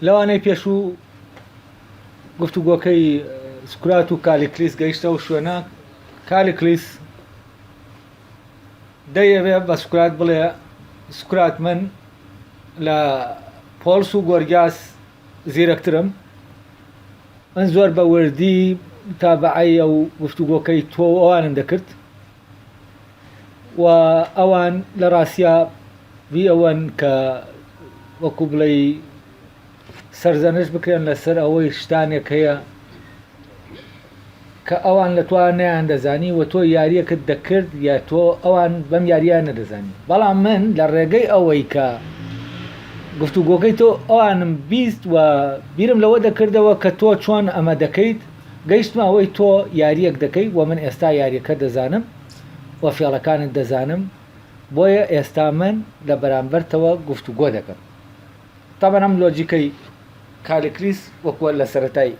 لەوانەی پێشوو گفتوگۆکەی سوکرات و کالیکلیس گەیشتە و شوێنە کالیکلیس دەیەوێ بە سوکرات بڵێ سوکرات من لە پۆلس و گۆرگاس زیرەکترم، من زۆر بە وردی تابعی ئەو گفتوگۆکەی تۆ ئەوانم دەکرد و ئەوان لە ڕاستیا وی ئەوەن کە وەکو بڵێ سەرزەنش بکرێن لەسەر ئەوەی شتانێک هەیە کە ئەوان لە توانیان دەزانی و تۆ یاریەکت دەکرد یا تۆ ئەوان بەم یاریان نەدەزانی. بەڵام من لە ڕێگەی ئەوەی کە گفتوگۆکەی تۆ ئەوانم بیست و بیرم لەوە دەکردەوە کە تۆ چۆن ئەمە دەکەیت، گەیشتمە ئەوەی تۆ یاریەک دەکەی و من ئێستا یاریەکە دەزانم و فێڵەکانت دەزانم، بۆیە ئێستا من لە بەرامبەرتەوە گفتوگۆ دەکەم. تاوان ئەم لۆجیکەی کالیکلیس وەکوە لە سەرەتای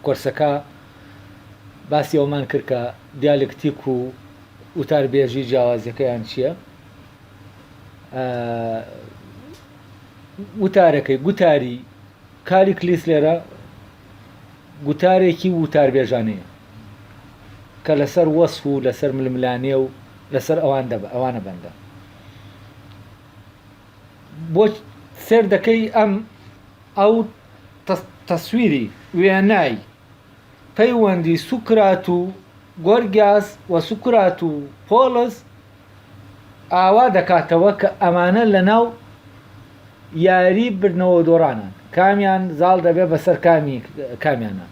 کۆرسەکە باسی ئەومان کرد کە دیالکتیک و وتاربێژی جیاوازیەکەیان چییە، وتارەکەی گوتاری کالیکلیس لێرە گوتارێکی وتاربێژانەیە کە لەسەر وەسف و لەسەر ململانێ و لەسەر ئەوانە بەندە. بۆ سێر دەکەی ئەو تەسویری وێنای پەیوەندی سوکرات و گۆرگاس و سوکرات و پۆلس ئاوا دەکاتەوە کە ئەمانە لە ناو یاری برنەوە دۆڕانن، کامیان زاڵ دەبێ بەسەر کامیانە.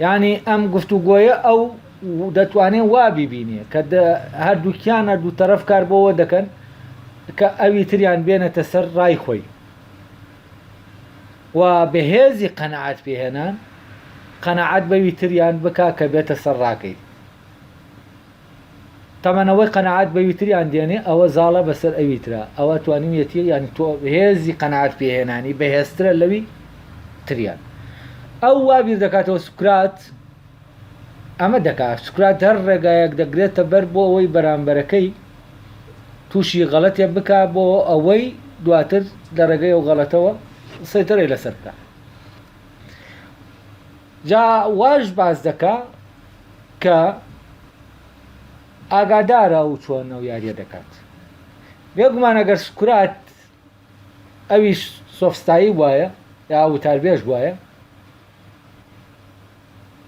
یعنی ئەم گفتوگۆیە ئەو دەتوانێت وا بیبینێ کە هەردووکیان هەردوو تەرەف کار بۆەوە دەکەن کە ئەوی تریان بێنێتە سەر ڕای خۆی و بەهێزی قەنەعەت پێهێنان، قەنەعەت بەوی تریان بکا کە بێتە سەر ڕاکەی. تەمەنەوەی قەنەعەت بەوی تریان دێنێ ئەوە زاڵە بەسەر ئەوی ترە، ئەوە توانیویەتی ینی تۆ هێزی قەنەعەت پێهێنانی بەهێزترە لەوی تریان. ئەو وابیر دەکاتەوە سوکرات ئەمە دەکات، سوکرات هەر ڕێگایەک دەگرێتە بەر بۆ ئەوەی بەرامبەرەکەی تووشی غەڵەتێ بکا بۆ ئەوەی دواتر لە ڕێگەی ئەو غەڵەتەوە سەیتەرەی لەسەر بکە. جا واش باز دەکا کە ئاگادارە و چۆن ئەو یاریە دەکات. بێگومان ئەگەر سوکرات ئەویش سۆفستایی وایە یا وتاربێژ وایە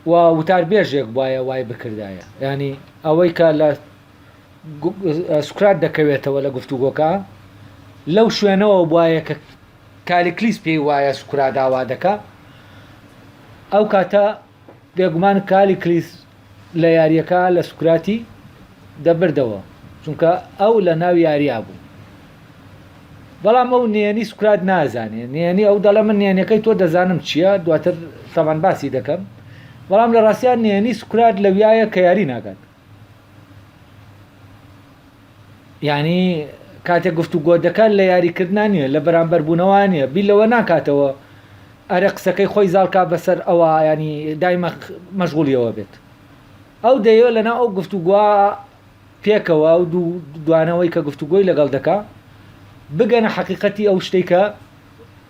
و وتاربێژێک وایە وای بکردایە، ینی ئەوەی کە لە سوکرات دەکەوێتەوە لە گفتوگۆکە لەو شوێنەوە وایە کە کالیکلیس پێی وایە سوکرات داوا دەکا، ئەو کاتە بێگومان کالیکلیس لە یاریەکە لە سوکراتی دەبردەوە چونکە ئەو لە ناو یاریا بوو. بەڵام ئەو نێنی سوکرات نازانێ، نێنی ئەو دەڵە من نێنەکەی تۆ دەزانم چییە، دواتر تەمان باسی دەکەم، بەڵام لە ڕاستیان نێنی سوکرات لەویایە کە یاری ناکات. یعنی کاتێک گفتوگۆ دەکات لە یاریکردنانیە لە بەرامبەربوونەوانیە بی لەوە ناکاتەوە ئەرێ قسەکەی خۆی زاڵکا بەسەر ئەوە ینی دایمە مەشغوڵیەوە بێت. ئەو دەیەوە لەناو ئەو گفتوگۆ پێکەوە و دوانەوەی کە گفتوگۆی لەگەڵ دەکا بگەنە حەقیقەتی ئەو شتەی کە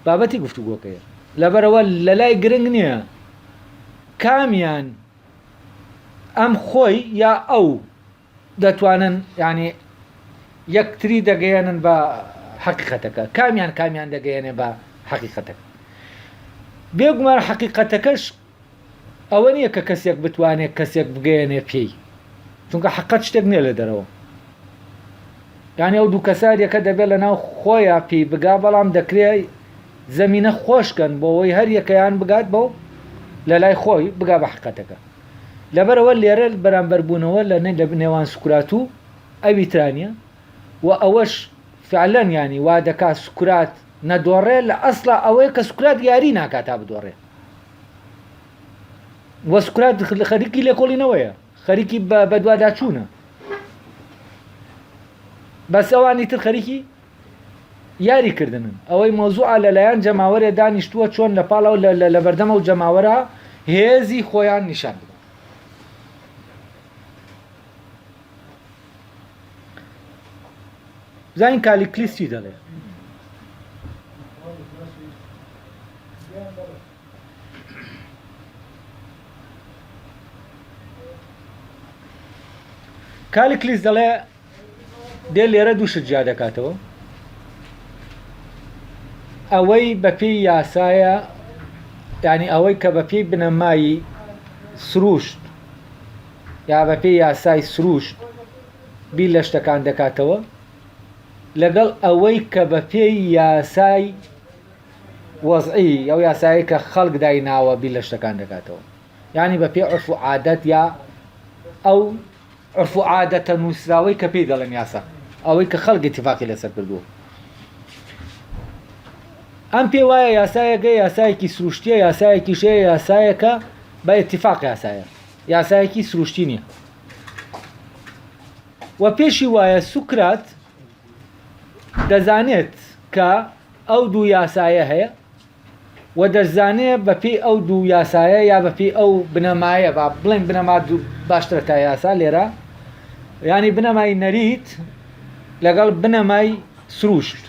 بابەتی گفتوگۆکەیە. لەبەرەوە لە لای گرنگ نییە کامیان ئەم خۆی یا ئەو دەتوانن ینی یەکتری دەگەیەنن بە حەقیقەتەکە، کامیان دەگەیەنێ بە حەقیقەتەکە. بێگومان حەقیقەتەکەش ئەوە نییە کە کەسێک بتوانێت کەسێک بگەیەنێ پێی، چونکە حەقیقەت شتێک نییە لە دەرەوە. یعنی ئەو دوو کەسارێکە دەبێت لە ناو خۆیان پێی بگا، بەڵام دەکرێت زەمینە خۆشکەن بۆ ئەوەی هەر یەکەیان بگات بۆ لە لای خۆی بگا بە حەقیقەتەکە. لەبەرەوە لێرە بەرامبەربوونەوە لە نێوان سوکرات و ئەوی ترانیە و ئەوەش فعلەن ینی وا دەکات سوکرات نەدۆڕێ لە ئەسڵا ئەوەیە کە سوکرات یاری ناکات تا بدۆڕێ. وە سوکرات خەریکی لێکۆڵینەوەیە، خەریکی بە دوواداچوونە، بەس ئەوانی تر خەریکی یاریکردنن. ئەوەی مۆزوعە لەلایەن جەماوەرێ دانیشتووە چۆن لە پاڵەوە لە بەردەمە و جەماوەرە هێزی خۆیان نیشان بدەن. بزانین کالیکلیس چی دەڵێ. کالیکلیس دەڵێ دێ لێرە دووشت جیا دەکاتەوە. ئەوەی بەپێی یاسایە، یعنی ئەوەی کە بەپێی بنەمایی سروشت یا بەپێی یاسای سروشت بیر لە شتەکان دەکاتەوە، لەگەڵ ئەوەی کە بەپێی یاسای وەزعی ئەو یاسایی کە خەڵک دایناوە بیر لە شتەکان دەکاتەوە، یعنی بەپێی عرف و عادەت یا ئەو عرف و عادەتە نووسراوەی کە پێی دەڵێن یاسا، ئەوەی کە خەڵک اتفاقی لەسەر کردووە. ئەم پێ وایە یاسایەکە یاسایەکی سروشتیە، یاسایەکی شەیە، یاسایەکە بە اتفاق یاسایە، یاسایەکی سروشتی نییە. و پێشی وایە سوکرات دەزانێت کە ئەو دوو یاسایە هەیە و دەزانێت بەپێی ئەو دوو یاسایە یا بەپێی ئەو بنەمایە، با بڵێن بنەما باشترە تا یاسا لێرە، ینی بنەمای نەریت لەگەڵ بنەمای سروشت.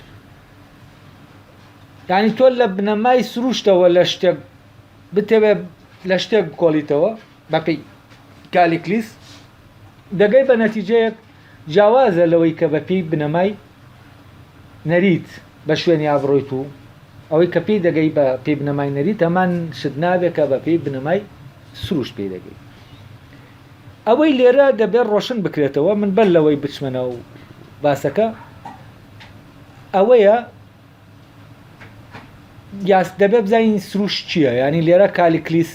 ینی تۆ لە بنەمای سروشتەوە لە شتێک بتەوێت لە شتێک بکۆڵیتەوە بەپێی کالیکلیس، دەگەی بە نەتیجەیەک جیاوازە لەوەی کە بەپێی بنەمای نەریت بە شوێنی ئابڕۆیت و ئەوەی کە پێی دەگەی بە پێی بنەمای نەریت هەمان شت نابێت کە بەپێی بنەمای سروشت پێی دەگەی. ئەوەی لێرە دەبێت ڕۆشن بکرێتەوە، من بەر لەوەی بچمەنە و باسەکە ئەوەیە دەبێت بزانین سروشت چییە، ینی لێرە کالیکلیس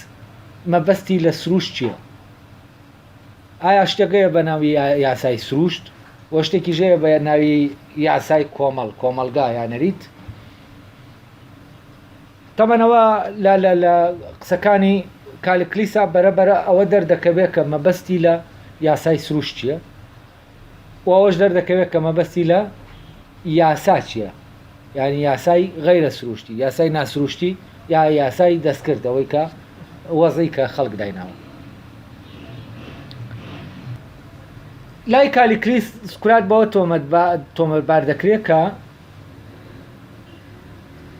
مەبەستی لە سروشت چییە؟ ئایا شتێکەیە بە ناوی یاسای سروشت و شتێکی ژەیە بە ناوی یاسای کۆمەلگا یا نەریت؟ تەمەنەوە لە قسەکانی کالیکلیسا بەرەبەرە ئەوە دەردەکەوێت کە مەبەستی لە یاسای سروشت چییە و ئەوەش دەردەکەوێت کە مەبەستی لە یاسا چییە، ینی یاسای غەیرە سروشتی، یاسای ناسروشتی یا یاسای دەستکردەوەی کە وەزەی کە خەڵک دایناوە. لای کالیکلیس سکرات بەوە تۆمەتبار دەکرێت کە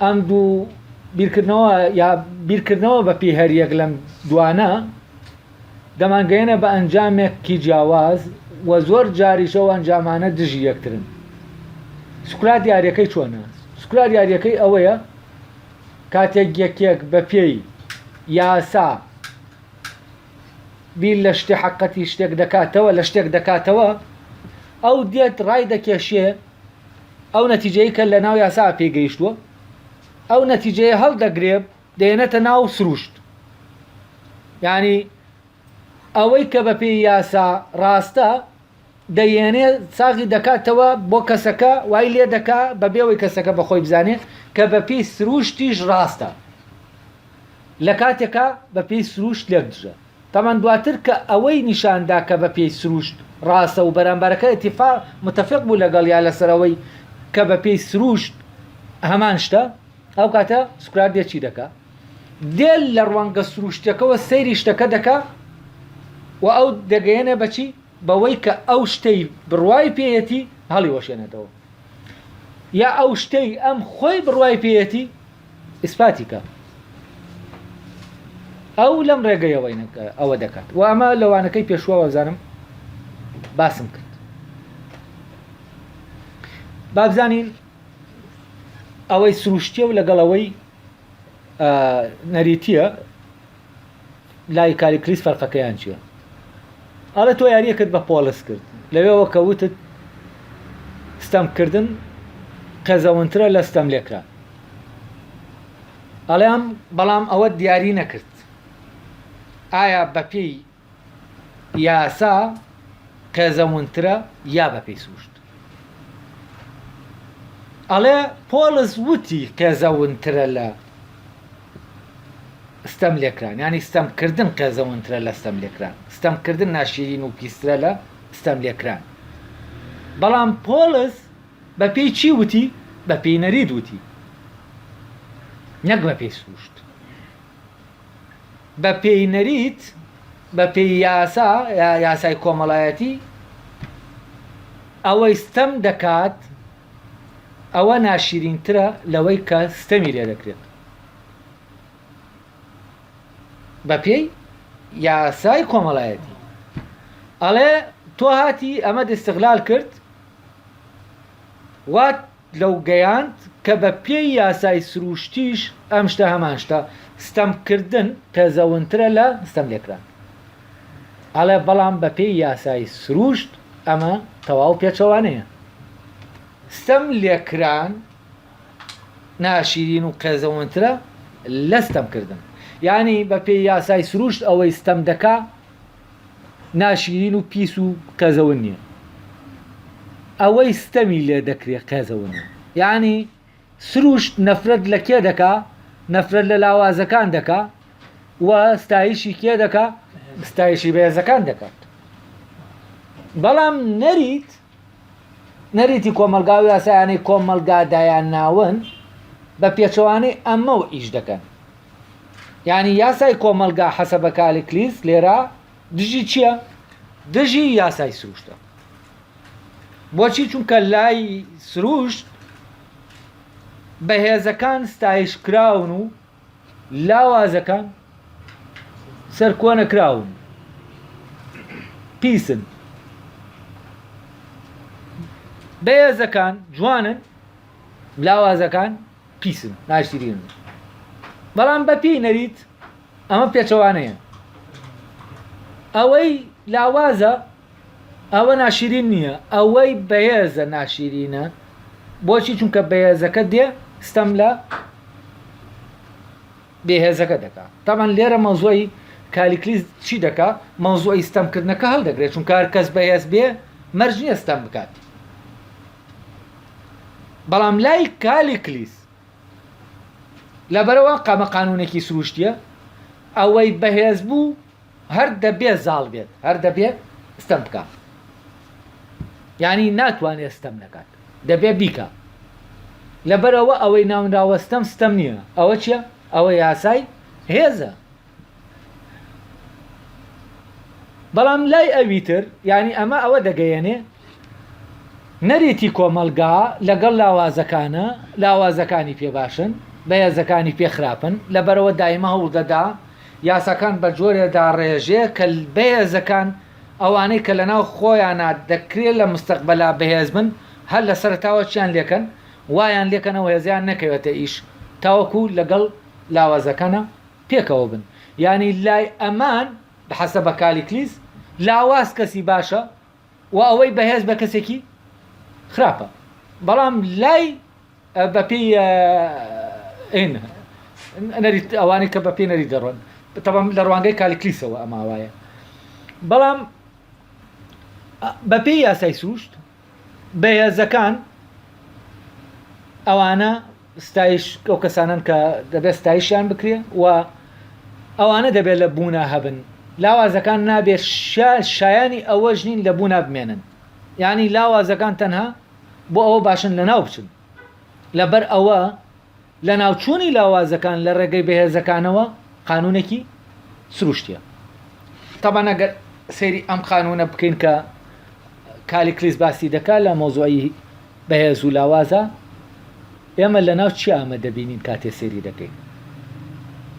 ئەم دوو بیرکردنەوە یا بیرکردنەوە بە پێی هەر یەک لەم دوانە دەمانگەیەنە بە ئەنجامێکی جیاواز و زۆر جاریشەوە ئەنجامانە دژی یەکترن. سکرات یاریەکەی چۆنە؟ سکرات یاریەکەی ئەوەیە کاتێک یەکێک بە پێی یاسا بیر لە شتێ حەقەتی شتێک دەکاتەوە، لە شتێک دەکاتەوە، ئەو دێت ڕای دەکێشێ ئەو نەتیجەی کە لە ناو یاسا پێگەیشتووە، ئەو نەتیجەیە هەڵدەگرێت دێنێتە ناو سروشت. ینی ئەوەی کە بە پێی یاسا ڕاستە دەیێنێ ساغی دەکاتەوە بۆ کەسەکە، وای لێ دەکا بەبێەوەی کەسەکە بەخۆی بزانێت کە بە پێی سروشتیش ڕاستە، لە کاتێکە بە پێی سروشت لێک دژە. تەمان دواتر کە ئەوەی نیشاندا کە بە پێی سروشت ڕاستە و بەرامبەرەکە اتفاق متفق بوو لەگەڵ یا لەسەرەوەی کە بە پێی سروشت هەمان شتە، ئەو کاتە سکرات دێ چی دەکا؟ دێل لە ڕوانگە سروشتەکەەوە سەیری شتەکە دەکا و ئەو دەگەیەنێ بەچی؟ بەوەی کە ئەو شتەی بڕوای پێیەتی هەڵی وەشێنێتەوە، یا ئەو شتەی ئەم خۆی بڕوای پێیەتی ئیسپاتیکە. ئەو لەم ڕێگەیەوەی ئەوە دەکات و ئەمە لەوانەکەی پێشوە بزانم باسم کرد. بابزانین ئەوەی سروشتیە و لەگەڵەوەی نەریتیە لای کالیکلیس فەرقەکەیان چییە؟ ئەڵێ تۆ یاریەکەت بە پۆلس کرد، لەوێەوە کەوتت ستەمکردن قەزەونترە لە ستەم لێکران. ئەڵێم بەڵام ئەوە دیاری نەکرد، ئایا بەپێی یاسا قەزەونترە یا بەپێی سروشت؟ ئەڵێ پۆلس وتی قەزەونترە لە ستەم لێکران، ینی ستەمکردن قەزەونترە لە ستەم لێکران، ستەمکردن ناشرین و پیسرە لە ستەم لێکران. بەڵام پۆلس بەپێی چی وتی؟ بەپێی نەرید وتی، نەک بەپێی سروشت. بەپێی نەریت، بەپێی یاسا یا یاسای کۆمەڵایەتی ئەوەی ستەم دەکات ئەوە ناشرینترە لەوەی کە ستەمی لێ دەکرێت. بەپێی یاسای کۆمەڵایەتی ئەڵێ تۆ هاتی ئەمە استغلال کرد وات لەو گەیاند کە بە پێی یاسای سروشتیش ئەم شتە هەمان شتە ستەمکردن پێزەونترە لە ستەم لێکران ئەڵێ بەڵام بە پێی یاسای سروشت ئەمە تەواو پێچەوانەیە ستەم لێکران ناشیرین و قێزەونترە لە ستەمکردن یعنی بە پێی یاسای سروشت ئەوەی ستەم دەکا ناشیرین و پیس و قێزەون نییە ئەوەی ستەمی لێ دەکرێت قێزەون یعنی سروشت نەفرەت لە کێ دەکا نەفرەت لە لاوازەکان دەکا و ستایشی کێ دەکا ستایشی بەهێزەکان دەکات بەڵام نەریتی کۆمەلگا و یاسایانەی کۆمەلگا دایان ناون بە پێچەوانەی ئەمە ئیش دەکەن یعنی یاسای کۆمەلگا حەسە بە کالیکلیس لێرە دژی چییە؟ دژی یاسای سروشتە بۆچی چونکە لای سروشت بەهێزەکان ستایشکراون و لاوازەکان سەرکۆنەکراون پیسن بەهێزەکان جوانن لاوازەکان پیسن ناشرین بەڵام بەپی نەریت ئەمە پێچەوانەیە ئەوەی لاوازە ئەوە ناشرین نییە ئەوەی بەهێزە ناشرینە بۆچی چونکە بەهێزەکە دێ ستەم لە بێهێزەکە دەکا تامان لێرە مەوزوعی کالیکلیس چی دەکا مەوزوعی ستەمکردنەکە هەڵدەگرێت چونکە هەر کەس بەهێز بێ مەرج نییە ستەم بکات بەڵام لای کالیکلیس لەبەرەوە قامە قانونێکی سروشتیە ئەوەی بەهێز بوو هەر دەبێت زاڵ بێت هەر دەبێت ستەم بکات یعنی ناتوانێت ستەم نەکات دەبێت بیکە لەبەرەوە ئەوەی ناونراوە ستەم نییە ئەوە چییە؟ ئەوە یاسای هێزە بەڵام لای ئەویتر یعنی ئەمە ئەوە دەگەیەنێ نەریتی کۆمەلگا لەگەڵ لاوازەکانە لاوازەکانی پێباشن بەهێزەکانی پێخراپن لەبەرەوە دایمە هەوڵ دەدا یاساکان بە جۆرێدا ڕێژێ کە بەهێزەکان ئەوانەی کە لەناو خۆیانە دەکرێت لە مستەقبەلا بەهێز بن هەر لە سەرتاوە چیان لێکەن وایان لێکەنەوە هێزیان نەکەوێتە ئیش تاوەکو لەگەڵ لاوازەکانە پێکەوە بن یعنی لای ئەمان بەحەسە بە کالیکلیس لاواز کەسی باشە و ئەوەی بەهێز بە کەسێکی خراپە بەڵام لای بەپی نەریت ئەوانەی کە بەپێ نەری دەڕۆن تەبەم لە ڕوانگەی کالیکلیسەوە ئەمە وایە بەڵام بەپێی یاسای سروشت بەهێزەکان ئەوانە ستایش ئەو کەسانن کە دەبێت ستایشیان بکرێ و ئەوانە دەبێت لە بوونا هەبن لاوازەکان نابێت شایانی ئەوەش نین لە بوونا بمێنن یعنی لاوازەکان تەنها بۆ ئەوە باشن لە ناو بچن لەبەر ئەوە لە ناوچوونی لاوازەکان لە ڕێگەی بەهێزەکانەوە قانونێکی سروشتیە تەبەن ئەگەر سەیری ئەم قانونە بکەین کە کالیکلیس باسی دەکات لە مۆزوعی بەهێز و لاوازە ئێمە لە ناو چی ئەمە دەبینین کاتێ سەیری دەکەین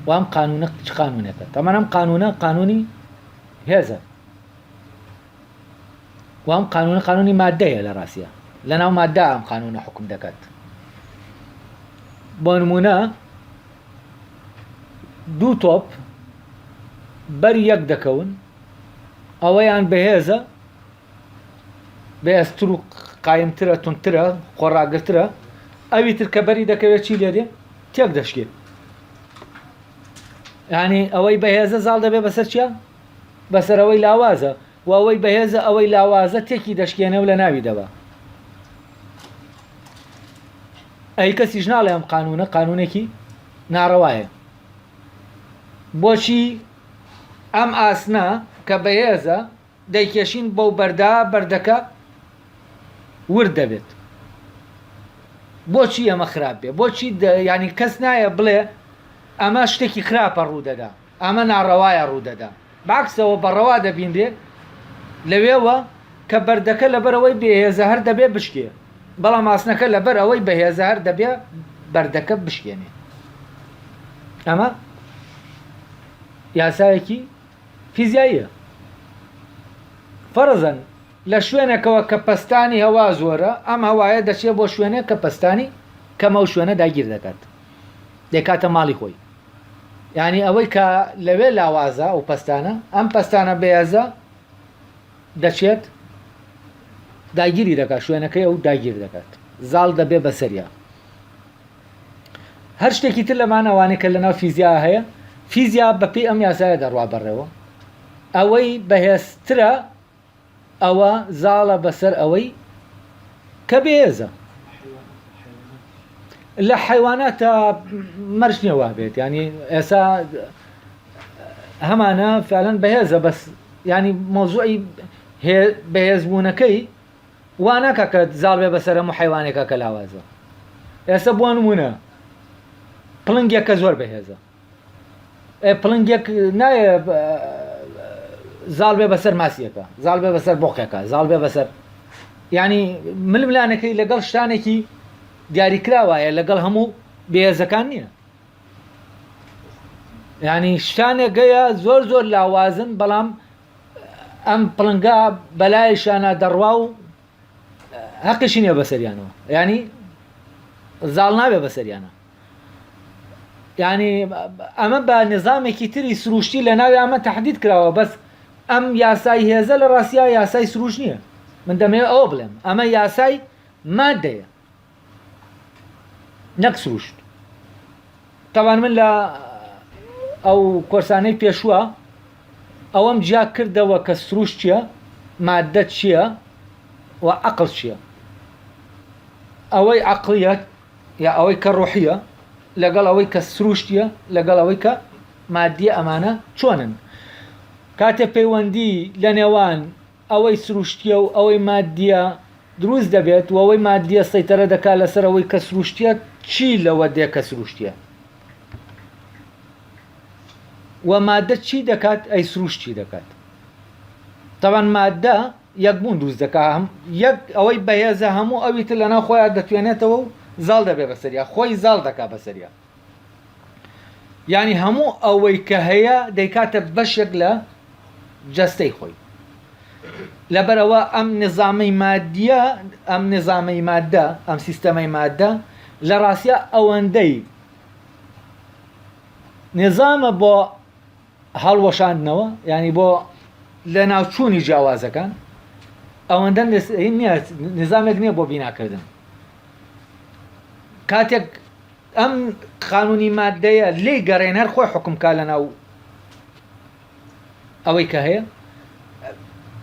وام قانونە چ قانونێکە تەمان ئەم قانونە قانونی هێزە وام قانونە قانونی مادەیە لە ڕاستیە لە ناو مادە ئەم قانونە حکم دەکات بۆ نمونە دوو تۆپ بەر یەک دەکەون ئەوەیان بەهێزە بەهێزتر و قایمترە تونترە خۆڕاگرترە ئەوی تر کە بەری دەکەوێت چی لێدێ تێک دەشکێت یعنی ئەوەی بەهێزە زاڵ دەبێت بەسەر چیە بەسەر ئەوەی لاوازە و ئەوەی بەهێزە ئەوەی لاوازە تێکی دەشکێنە و لە ناوی دەبا ئەی کەسیش ناڵێ ئەم قانونە قانونێکی ناڕەوایە بۆچی ئەم ئاسنە کە بەهێزە دەیکێشین بەو بەردا بەردەکە ورد دەبێت بۆچی ئەمە خراپ بێ بۆچی ینی کەس نایە بڵێ ئەمە شتێکی خراپە ڕوودەدا ئەمە ناڕەوایە ڕوودەدا باکسەوە بەڕەوا دەبیندێ لەوێوە کە بەردەکە لەبەرەوەی بێهێزە هەر دەبێ بشکێ بەڵام ئاسنەکە لەبەر ئەوەی بەهێزە هەر دەبێ بەردەکە بشکێنێ ئەمە یاسایەکی فیزیاییە فەرزەن لە شوێنێکەوە کە پەستانی هەوا زۆرە ئەم هەوایە دەچێت بۆ شوێنێک کە پەستانی کەمە و شوێنە داگیر دەکات دەکاتە ماڵی خۆی یعنی ئەوەی کە لەوێ لاوازە و پەستانە ئەم پەستانە بەهێزە دەچێت داگیری دەکات شوێنەکەی ئەو داگیر دەکات زاڵ دەبێ بەسەریا هەر شتێکی تر لەمانەوانێک کە لەناو فیزیا هەیە فیزیا بەپێی ئەم یاسایە دەڕوا بەڕێوە ئەوەی بەهێزترە ئەوە زاڵە بەسەر ئەوەی کە بێزە لە حیواناتە مەرج نیەوە بێت ینی ئێستا هەمانە فعلەن بەهێزە بەس ینی مۆزوعی بەهێزبوونەکەی واناکە کە زاڵ بێ بەسەر هەموو حیوانێکە کە لاوازە ئێستا بۆ نمونە پڵنگێکە زۆر بەهێزە پڵنگێک نایە زاڵ بێ بەسەر ماسیەکە زاڵ بێ بەسەر بۆقێکە زاڵ بێ بەسەر ینی ململانەکەی لەگەڵ شتانێکی دیاریکراوایە لەگەڵ هەموو بێهێزەکان نییە ینی شتانێک گەیە زۆر زۆر لاوازن بەڵام ئەم پڵنگا بەلایشانە دەڕوا و حەقیشی نییە بەسەریانەوە ینی زاڵ نابێ بەسەریانە ینی ئەمە بە نظامێکی تری سروشتی لە ناوی ئەمە تەحدید کراوە بەس ئەم یاسای هێزە لە ڕاستیا یاسای سروش نییە من دەمەوێت ئەوە بڵێم ئەمە یاسای مادەیە نەک سروشت تاوان من لە ئەو کۆرسانەی پێشووە ئەوەم جیا کردەوە کە سروش چییە مادە چییە و عەقڵ چییە ئەوەی عەقڵیەت یا ئەوەی کە ڕۆحیە لەگەڵ ئەوەی کە سروشتیە لەگەڵ ئەوەی کە مادیە ئەمانە چۆنن کاتێ پەیوەندی لە نێوان ئەوەی سروشتیە و ئەوەی مادیە دروست دەبێت و ئەوەی مادیە سەیتەرە دەکات لەسەر ئەوەی کە سروشتیە چی لەوە دێ کە سروشتیە و مادە چی دەکات ئەی سروشتی دەکات تەوان مادە یەکبوون دروست دەکات یەک ئەوەی بەهێزە هەموو ئەوی تر لەناو خۆیان دەتوێنێتەوە و زاڵ دەبێ بەسەریا خۆی زاڵ دەکات بەسەریا ینی هەموو ئەوەی کە هەیە دەیکاتە بەشێک لە جەستەی خۆی لەبەرەوە ئەم نظامی مادیە ئەم نظامی مادە ئەم سیستەمەی مادە لە ڕاستیە ئەوەندەی نظامە بۆ هەڵوەشاندنەوە ینی بۆ لە ناوچوونی جیاوازەکان ئەوەندە نییە نظامێک نییە بۆ بیناکردن کاتێک ئەم قانونی مادەیە لێی گەڕێن هەر خۆی حکومکە لە ناو ئەوەی کە هەیە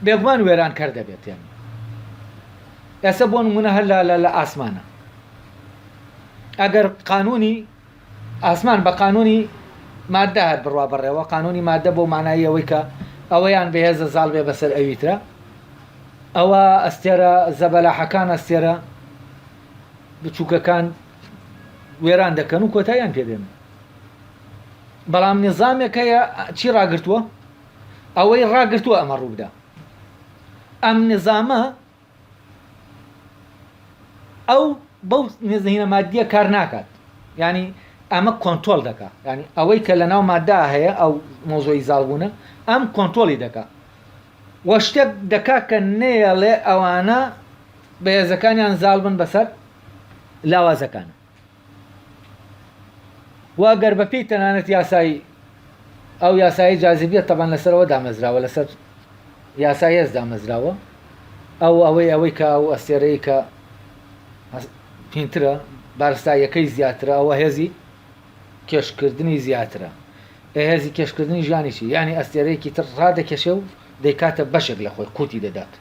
بێگومان وێران کار دەبێت یانی ئێستا بۆ نمونە هەر لە ئاسمانە ئەگەر قانونی ئاسمان بە قانونی مادە هەر بڕوا بڕێەوە قانونی مادە بۆ مانایی ئەوەی کە ئەوەیان بەهێزە زاڵ بێ بەسەر ئەویترە ئەوە ئەستێرە زەبەلاحەکان ئەستێرە بچووکەکان وێران دەکەن و کۆتاییان پێدێن بەڵام نظامێک هەیە چی ڕاگرتووە ئەوەی ڕاگرتووە ئەمە ڕووبدا ئەم نظامە ئەو بەو نزهینە مادیە کار ناکات ینی ئەمە کۆنتۆل دەکات ینی ئەوەی کە لە ناو مادە هەیە ئەو مۆزۆی زاڵبوونە ئەم کۆنتۆلی دەکات وە شتێک دەکات کە نێڵێ ئەوانە بەهێزەکانیان زاڵ بن بەسەر لاوازەکانە واگەر بەپێی تەنانەت یاسایی ئەو یاسایی جاذبیەت تەبان لەسەرەوە دامەزراوە لەسەر یاسای هێز دامەزراوە ئەوەی کە ئەو ئەستێرەی کە پینترە بارستایەکەی زیاترە ئەوە هێزی کێشکردنی زیاترە هێزی کێشکردنی ژیانیشی ینی ئەستێرەیەکی تر ڕادەکێشێ و دەیکاتە بەشێک لە خۆی قوتی دەدات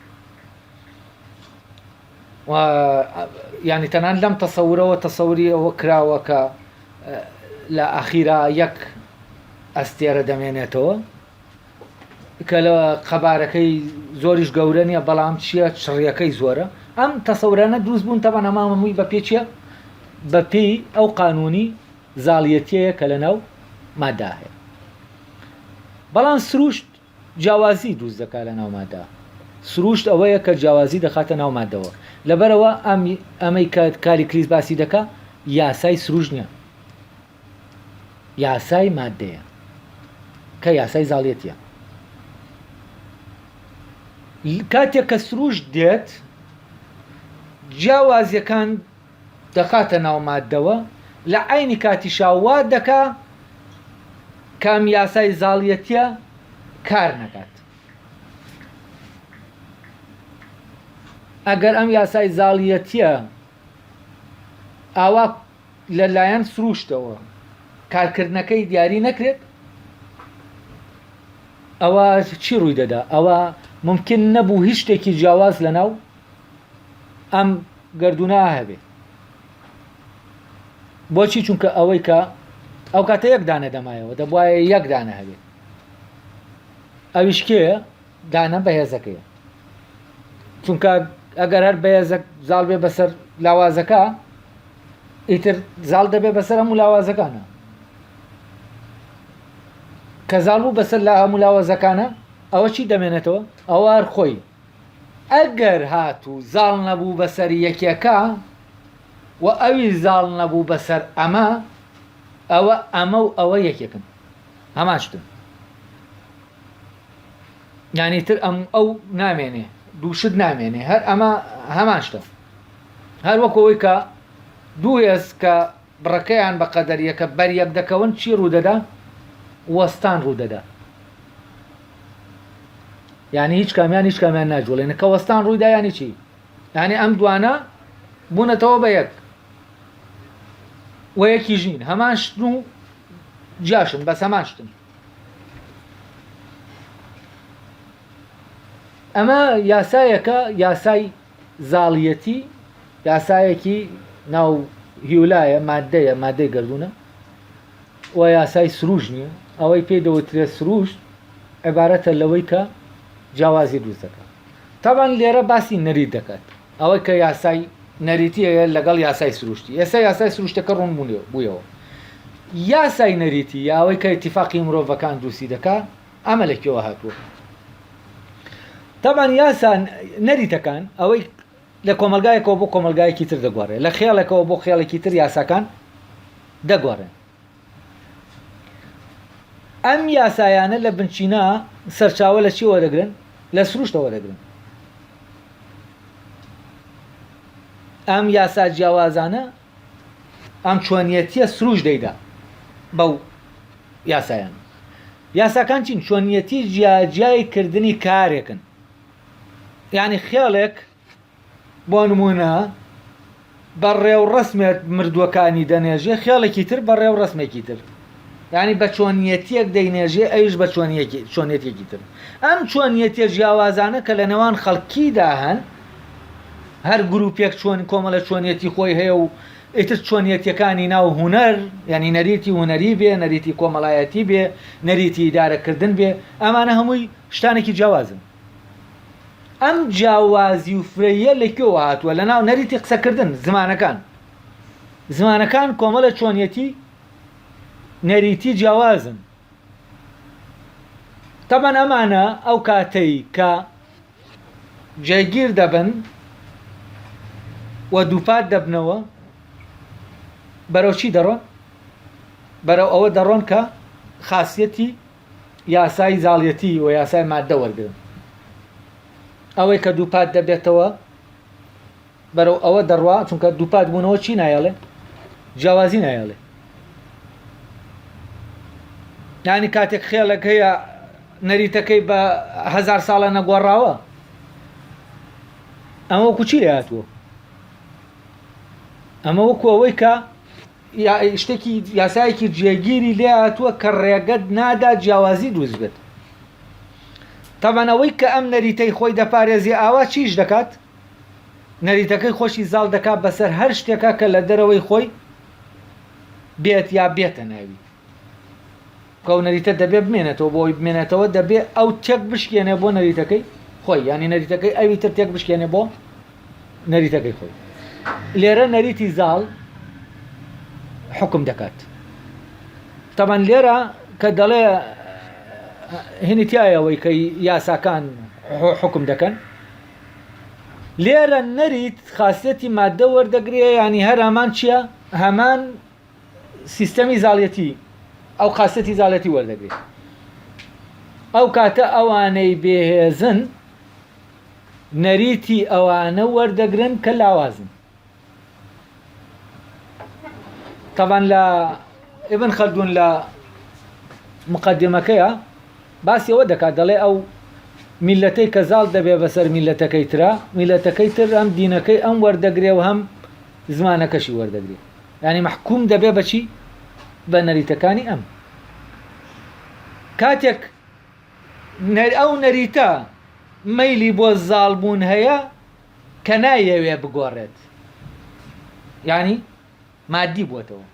ینی تەنان لەم تەسەورەوە تەسەوری ئەوە کراوە کە لە ئەخیرا یەک ئەستێرە دەمێنێتەوە کە لە قەبارەکەی زۆریش گەورە نیە بەڵام چییە چڕیەکەی زۆرە ئەم تەسەورانە دروست بوون تەبان ئەمە هەمووی بە پێچیە بە پێی ئەو قانونی زاڵیەتیەیە کە لە ناو مادە هەیە بەڵام سروشت جیاوازی دروست دەکات لە ناو مادە سروشت ئەوەیە کە جیاوازی دەخاتە ناو مادەوە لەبەرەوە ئەمەی کە کاری کلیس باسی دەکات یاسای سروش نییە یاسای مادەیە کە یاسای زاڵیەتیە کاتێک کە سروش دێت جیاوازیەکان دەخاتە ناو ماددەوە لە عینی کاتی شاوا دەکا کام یاسای زاڵیەتیە کار نەکات. ئەگەر ئەم یاسای زاڵیەتیە ئاوا لەلایەن سروشتەوە کارکردنەکەی دیاری نەکرێت ئەوە چی ڕووی دەدا؟ ئەوە ممکن نەبوو هیچ شتێکی جیاواز لەناو ئەم گردوونە هەبێت. بۆچی؟ چونکە ئەوەی کە ئەو کاتە یەک دانە دەمایەوە دەبواە یەک دانە هەبێت. ئەویش کێیە؟ دانە بەهێزەکەیە. چونکە ئەگەر هەر بەهێزە زاڵ بێ بەسەر لاوازەکە ئیتر زاڵ دەبێ بەسەر هەموو لاوازەکانە. کە زاڵ بوو بەسەر لا هەموو لاوازەکانە ئەوە چی دەمێنێتەوە؟ ئەوە هەر خۆی. ئەگەر هاتوو زاڵ نەبوو بەسەر یەکێکە و ئەوی زاڵ نەبوو بەسەر ئەمە ئەوە ئەمە و ئەوە یەکێکن هەماشتن. یعنی تر ئەو نامێنێ دووشت نامێنێ هەر ئەمە هەماشتە. هەر وەکەوەی کە دوو هێز کە بڕەکەیان بە قەدەریەکە بەریەک دەکەون چی ڕوودەدا؟ وەستان ڕوودەدا. یعنی هیچ کامیان ناجوڵێنە کە وەستان ڕوویدا یانی چی؟ یعنی ئەم دوانە بوونەتەوە بە یەک و یەکی ژین هەمان شتن و جاشن بەس هەمان شتن. ئەمە یاسایەکە یاسای زاڵیەتی یاسایەکی ناو هیولایە مادەیە مادەی گردوونە و یاسای سروش نییە. ئەوەی پێی دەوترێت سروش عیبارەتە لەوەی کە جیاوازی دروست دەکات. تاوان لێرە باسی نەریت دەکات ئەوەی کە یاسای نەریتیە لەگەڵ یاسای سروشتی. ئێستا یاسای سروشتەکە ڕوون بوویەوە. یاسای نەریتی ئەوەی کە ئیتیفاقی مرۆڤەکان دروستی دەکات ئەمە لەکوێوە هاتووە. تاوان یاسا نەریتەکان ئەوەی لە کۆمەلگایەکەوە بۆ کۆمەلگایەکی تر دەگوارێت لە خێڵێکەوە بۆ خێڵێکی تر یاساکان دەگوارن. ئەم یاسایانە لە بنچینە سەرچاوە لە چیوە دەگرن؟ لە سروشتەوە دەگرن. ئەم یاسا جیاوازانە ئەم چۆنیەتیە سروش دەیدا بەو یاسایان. یاساکان چین؟ چۆنیەتی جیای کردنی کارێکن. یعنی خێڵێک بۆ نمونە بەڕێو ڕسمێت مردووەکانی دەنێژێ خێڵێکی تر بەڕێو ڕسمێکی تر. یعنی بە چۆنیەتیەک دەینێژێ ئەویش بە چۆنیەتێکی تر. ئەم چۆنیەتیە جیاوازانە کە لە نێوان خەڵکیدا هەن هەر گروپێک چۆن کۆمەڵە چۆنیەتی خۆی هەیە و ئیتر چۆنیەتیەکانی ناو هوەر یعنی نەریتی هوەری بێ نەریتی کۆمەڵایەتی بێ نەریتی ئیدارەکردن بێ ئەمانە هەمووی شتانێکی جیاوازن. ئەم جیاوازی و فرەیە لەکوێوە هاتووە؟ لە ناو نەریتی قسەکردن زمانەکان کۆمەڵە چۆنیەتی نەریتی جیاوازن. تەبەن ئەمانە ئەو کاتەی کە جێگیر دەبن و دووپات دەبنەوە بەرەو چی دەڕۆن؟ بەرەو ئەوە دەڕۆن کە خاسیەتی یاسای زاڵیەتی و یاسای ماددە وەرگن. ئەوەی کە دووپات دەبێتەوە بەرەو ئەوە دەڕوا چونکە دووپات بوونەوە چی نایەڵێ؟ جیاوازی نایەڵێ. یعنی کاتێک خێڵێک هەیە نەریتەکەی بە 1000 ساڵە نەگۆڕاوە ئەمە وەکو چی لێ هاتووە؟ ئەمە وەکو ئەوەی کە شتێکی یاسایەکی جێگیری لێ هاتووە کە ڕێگەت نادا جیاوازی دروست بێت. تاوان ئەوەی کە ئەم نەریتەی خۆی دەپارێزی ئاوا چیش دەکات؟ نەریتەکەی خۆشی زاڵ دەکات بەسەر هەر شتێکە کە لە دەرەوەی خۆی بێت یا بێتە ناوی. کەو نەریتە دەبێ بمێنێتەوە بۆی بمێنێتەوە دەبێ ئەو تێک بشکێنێ بۆ نەریتەکەی خۆی ینی نەریتەکەی ئەوی تر تێک بشکێنێ بۆ نەریتەکەی خۆی. لێرە نەریتی زاڵ حکم دەکات. تەبەن لێرە کە دەڵێ هێنیتیایەوەی کە یاساکان حکم دەکەن لێرە نەریت خاصیەتی ماددە وەردەگرێ ینی هەر هەمان چییە؟ هەمان سیستەمی زاڵیەتی ئەو خاصیەتی زاڵەتی وەردەگرێت. ئەو کاتە ئەوانەی بێهێزن نەریتی ئەوانە وەردەگرن کە لاوازن. طبعا لە ابن خەلدون لە مقدمەکەیە باسی ئەوە دەکات، دەڵێ ئەو میلەتەی کە زاڵ دەبێ بەسەر میلەتەکەی ترا، میلەتەکەی تر ئەم دینەکەی ئەم وەردەگرێ و هەم زمانەکەشی وەردەگرێ، ینی مەحکوم دەبێ بەچی؟ بە نەریتەکانی ئەم. کاتێک ئەو نەریتە مەیلی بۆ زاڵبوون هەیە کە نایەوێ بگۆڕێت، ینی مادی بووەتەوە،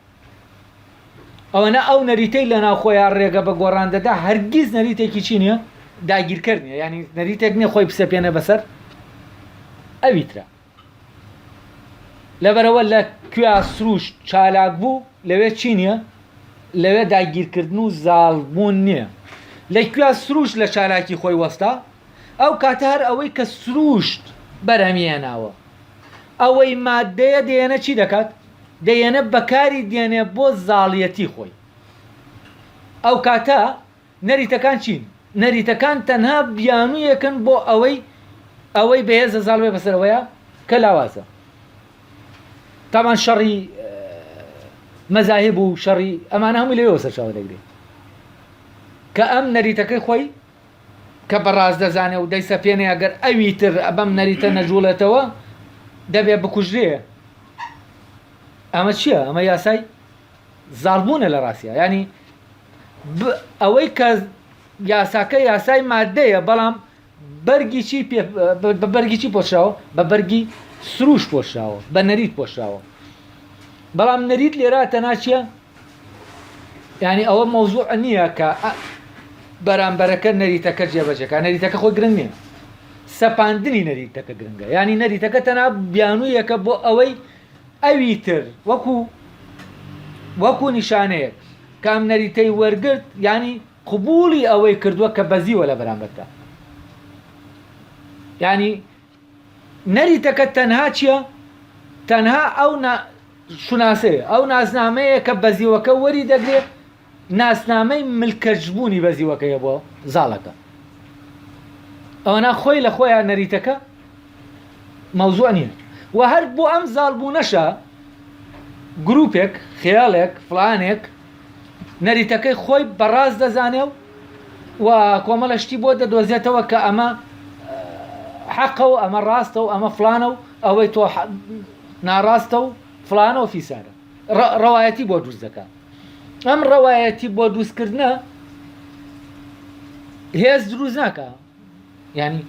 ئەوەنە ئەو نەریتەی لە ناو خۆیان ڕێگە بە گۆڕاندەدا هەرگیز نەریتێکی چی نییە؟ داگیرکرد نییە، ینی نەریتێک نییە خۆی بسەپێنە بەسەر ئەویترا. لەبەرەوە لە کوێ سروش چالاک بوو لەوێ چی نییە؟ لەوێ داگیرکردن و زاڵبوون نییە. لە کوێ سروش لە چالاکی خۆی وەستا، ئەو کاتە هەر ئەوەی کە سروشت بەرهەمێناوە ئەوەی مادەیە دێنە چی دەکات؟ دەیەنە بەکاری دێنێ بۆ زاڵیەتی خۆی. ئەو کاتە نەریتەکان چین؟ نەریتەکان تەنها بیانوویەکەن بۆ ئەوەی بەهێزە زاڵ بێ بەسەرەوەیە کە لاوازە. تامان شەڕی مەزاهب و شەڕی ئەمانە هەمووی لەوێ سەرچاوە دەگرێت کە ئەم نەریتەکەی خۆی کە بەڕاست دەزانێ و دەیسەپێنێ ئەگەر ئەوی تر بەم نەریتە نەجوڵێتەوە دەبێ بکوژرێ. ئەمە چییە؟ ئەمە یاسای زاڵبوونە لە ڕاستیە، ینی ئەوەی کە یاساکە یاسای مادەیە، بەڵام بەرگی چی بە بەرگی چی پۆشراوە؟ بە بەرگی سروش پۆشراوە، بە نەریت پۆشراوە. بەڵام نەریت لێرە تەنها چییە؟ ینی ئەوە مەوزوع نییە کە بەرامبەرەکە نەریتەکە جێبەجێکە، نەریتەکە خۆی گرنگ نییە، سەپاندنی نەریتەکە گرنگە، ینی نەریتەکە تەنها بیانوویەکە بۆ ئەوەی ئەوی تر وەکو نیشانەیەک کە ئەم نەریتەی وەرگرت، ینی قبوڵی ئەوەی کردووە کە بەزیوە لە بەرامبەردا. ینی نەریتەکە تەنها چییە؟ تەنها ئەو شوناسەیە، ئەو ناسنامەیە کە بەزیوەکە وەری دەگرێت، ناسنامەی ملکەجبوونی بەزیوەکەیە بۆ زاڵەکە. ئەوەنا خۆی لە خۆیان نەریتەکە مەوزوع نییە. و هەر بۆ ئەم زاڵبوونەشە گروپێک، خێڵێک، فڵانێک نەریتەکەی خۆی بەڕاست دەزانێ و کۆمەڵە شتی بۆ دەدۆزێتەوە کە ئەمە حەقە و ئەمە ڕاستە و ئەمە فڵانە و ئەوەی تۆ ناڕاستە و فڵانە و فیسارە. ڕەوایەتی بۆ دروست دەکات. ئەم ڕەوایەتی بۆ دروستکردنە هێز دروست ناکە، ینی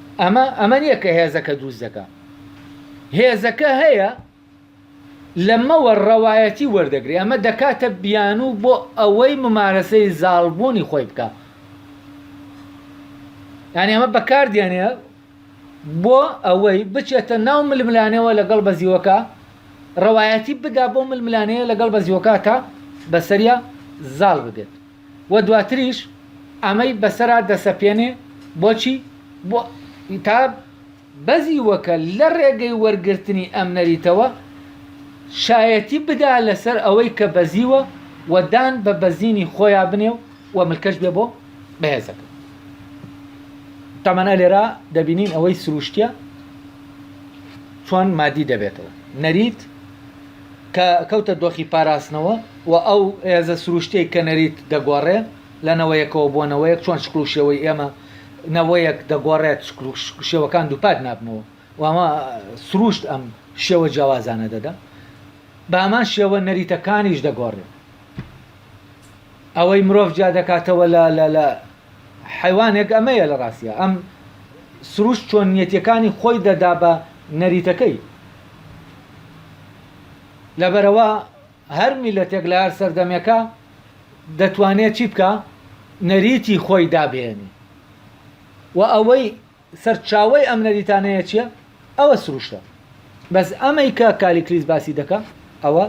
ئەمە نییە کە هێزەکە دروست دەکات. هێزەکە هەیە لەمەوە ڕەوایەتی وەردەگری، ئەمە دەکاتە بیانوو بۆ ئەوەی ممارەسەی زاڵبوونی خۆی بکە. ینی ئەمە بەکاردێنێ بۆ ئەوەی بچێتە ناو ململانەوە لەگەڵ بەزیوەکە، ڕەوایەتی بدا بۆ ململانەیە لەگەڵ بەزیوەکە تا بەسەریە زاڵ ببێت. و دواتریش ئەمەی بەسەرا دەسەپێنێ بۆچی؟ بۆ تا بەزیوەکە لە ڕێگەی وەرگرتنی ئەم نەریتەوە شایەتی بدا لەسەر ئەوەی کە بەزیوە و دان بە بەزینی خۆیان بنێ و ملکەش بێ بۆ بەهێزەکە. تەمەنە لێرە دەبینین ئەوەی سروشتیە چۆن مادی دەبێتەوە. نەریت کە کەوتە دۆخی پاراستنەوە و ئەو هێزە سروشتەی کە نەریت دەگۆڕێ لە نەوەیەکەوە بۆ نەوەیەک، چۆن شکل و شێوەی ئێمە نەوەیەک دەگۆڕێت شێوەکان دووپات نابنەوە و ئەمە سروشت ئەم شێوە جیاوازانە دەدا، بە ئەمان شێوە نەریتەکانیش دەگۆڕێت. ئەوەی مرۆڤ جا دەکاتەوە لە حیوانێک ئەمەیە لە ڕاستیە، ئەم سروشت چۆن نیەتیەکانی خۆی دەدا بە نەریتەکەی. لەبەرەوە هەر میلەتێک لە هەر سەردەمێکە دەتوانێت چی بکە؟ نەریتی خۆی دابێنی. و ئەوەی سەرچاوەی ئەم نەریتانەیە چییە؟ ئەوە سروشتە. بەس ئەمەی کە کالیکلیس باسی دەکە ئەوە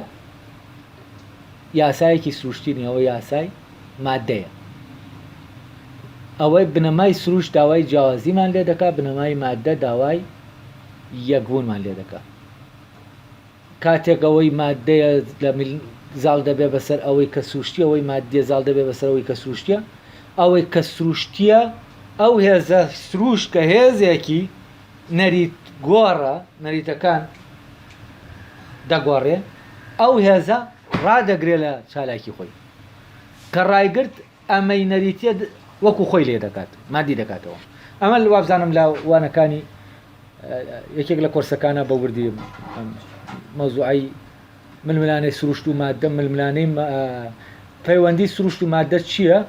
یاسایەکی سروشتینی، ئەوە یاسای مادەیە. ئەوەی بنەمای سروشت داوای جیاوازیمان لێ دەکات، بنەمای مادە داوای یەکبوونمان لێ دەکات. کاتێک ئەوەی مادەیە لە زاڵ دەبێ بەسەر ئەوەی کە سروشتیە، ئەوەی مادیە زاڵ دەبێ بەسەر ئەوەی کە سروشتیە، ئەوەی کە سروشتیە ئەو هێزە سروشت کە هێزێکی نەریت گۆڕە نەریتەکان دەگۆڕێ ئەو هێزە ڕادەگرێت لە چالاکی خۆی کە ڕایگرت ئەمەی نەریتە وەکو خۆی لێ دەکات مادی دەکاتەوە. ئەمە وابزانم لە وانەکانی یەکێک لە کۆرسەکانە بەوردی مەوزوعی ململانەی سروشت و مادە ململانەی پەیوەندی سروشت و مادە چییە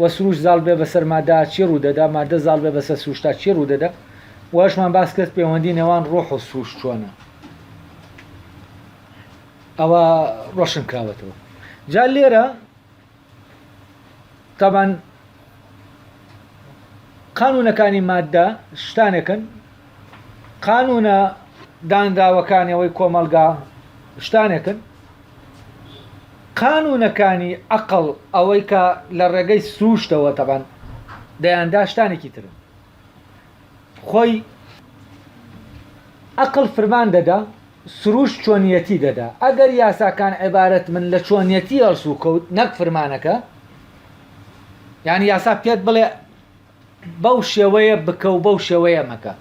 و سروش زاڵ بێ بەسەر مادە چی ڕوودەدا مادە زاڵ بێ بەسەر سروشتا چی ڕوودەدا واشمان باس کرد پەیوەندی نێوان ڕۆح و سروش چۆنە ئەوە ڕۆشن کراوەتەوە. جا لێرە تەبەن قانونەکانی مادە شتانێکن قانونە دانراوەکانەوەی کۆمەلگا شتانێکن قانونەکانی عەقڵ ئەوەی کە لە ڕێگەی سروشتەوە تەبەن دەیاندا شتانێکی ترن. خۆی عەقڵ فرمان دەدا سروش چۆنیەتی دەدا ئەگەر یاساکان عیبارەت من لە چۆنیەتی هەڵسو کەوت نەک فرمانەکە یعنی یاسا پێت بڵێ بەو شێوەیە بکە و بەو شێوەیە مەکە